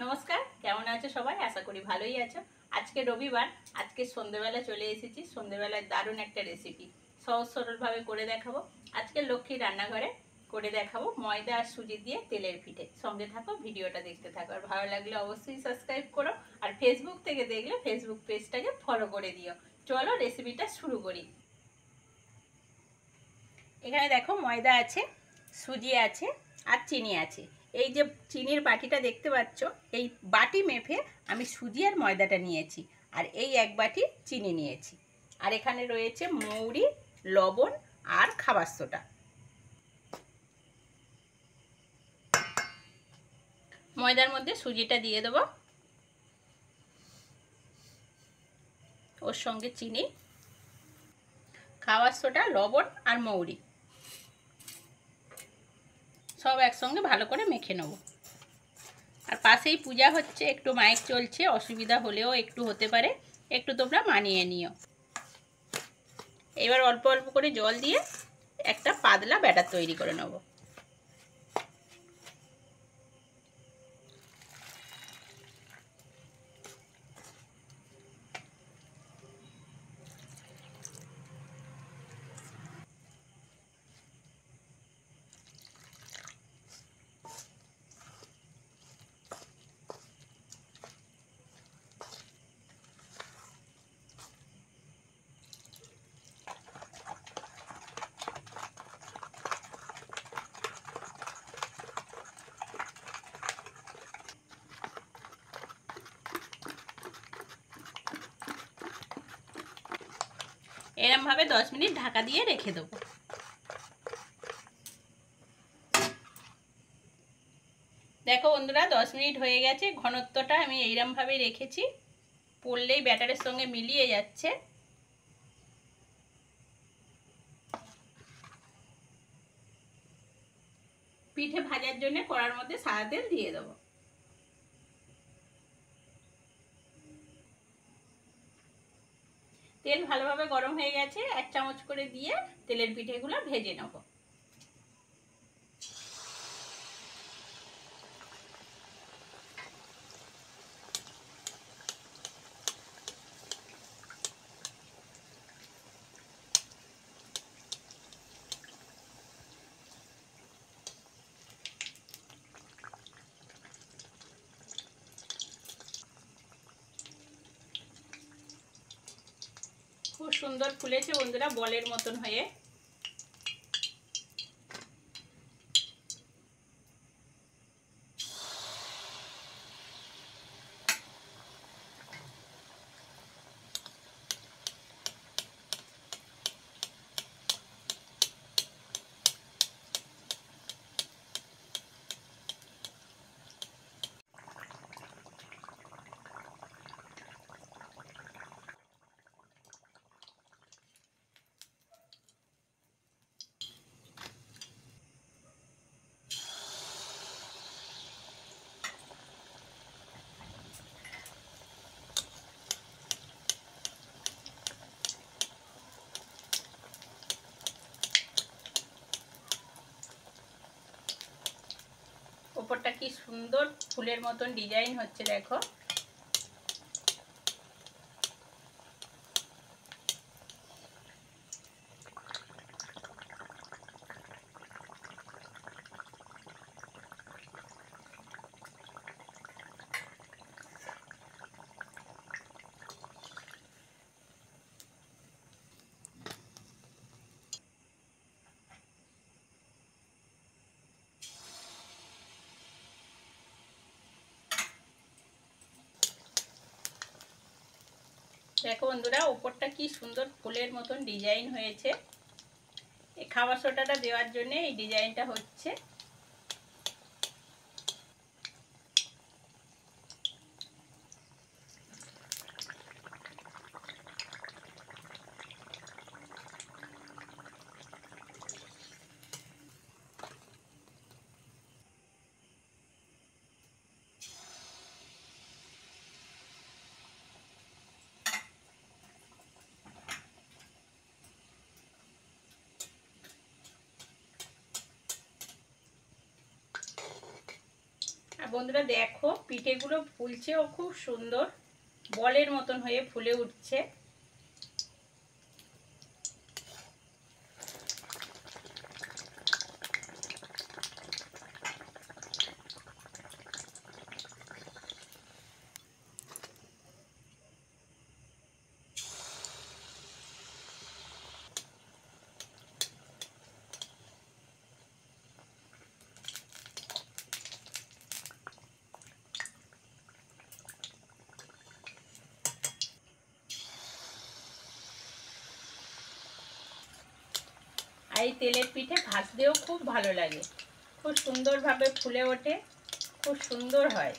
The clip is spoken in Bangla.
নমস্কার, কেমন আছো সবাই? আশা করি ভালোই আছো। আজকে রবিবার, আজকে সন্ধেবেলা চলে এসেছি। সন্ধেবেলায় দারুণ একটা রেসিপি সহজ সরলভাবে করে দেখাবো। আজকে লক্ষ্মী রান্নাঘরে করে দেখাবো ময়দা আর সুজি দিয়ে তেলের পিঠে। সঙ্গে থাকো, ভিডিওটা দেখতে থাকো। আর ভালো লাগলে অবশ্যই সাবস্ক্রাইব করো। আর ফেসবুক থেকে দেখলে ফেসবুক পেজটাকে ফলো করে দিও। চলো রেসিপিটা শুরু করি। এখানে দেখো ময়দা আছে, সুজি আছে আর চিনি আছে। এই যে চিনির বাটিটা দেখতে পাচ্ছ, এই বাটি মেপে আমি সুজি আর ময়দাটা নিয়েছি। আর এই এক বাটি চিনি নিয়েছি। আর এখানে রয়েছে মৌরি, লবণ আর খাবার সোডা। ময়দার মধ্যে সুজিটা দিয়ে দেবো, ওর সঙ্গে চিনি, খাবার সোডা, লবণ আর মৌরি সব একসঙ্গে ভালো করে মেখে নেব। আর পাশেই পূজা হচ্ছে, একটু মাইক চলছে, অসুবিধা হলেও একটু হতে পারে, একটু তোমরা মানিয়ে নিও। এবার অল্প অল্প করে জল দিয়ে একটা পাতলা ব্যাটার তৈরি করে নেব। এরমভাবে 10 মিনিট ঢাকা দিয়ে রেখে দেবো। দেখো বন্ধুরা, 10 মিনিট হয়ে গেছে। ঘনত্বটা আমি এইরমভাবে রেখেছি, পড়লেই ব্যাটারের সঙ্গে মিলিয়ে যাচ্ছে। পিঠে ভাজার জন্য কড়ার মধ্যে সাদা তেল দিয়ে দেবো। তেল ভালোভাবে গরম হয়ে গেছে, 1 চামচ করে দিয়ে তেলের পিঠেগুলো ভেজে নেব। খুব সুন্দর ফুলেছে বন্ধুরা, বলের মতন হয়ে। উপরটা কি সুন্দর ফুলের মতন ডিজাইন হচ্ছে দেখো। দেখো বন্ধুরা, উপরটা কি সুন্দর ফুলের মতন ডিজাইন হয়েছে। এই খাবার সোডাটা দেওয়ার জন্য এই ডিজাইনটা হচ্ছে। আর বন্ধুরা দেখো পিঠেগুলো ফুলছেও খুব সুন্দর, বলের মতন হয়ে ফুলে উঠছে। আর এই তেলের পিঠে ভাজতেও খুব ভালো লাগে, খুব সুন্দরভাবে ফুলে ওঠে, খুব সুন্দর হয়।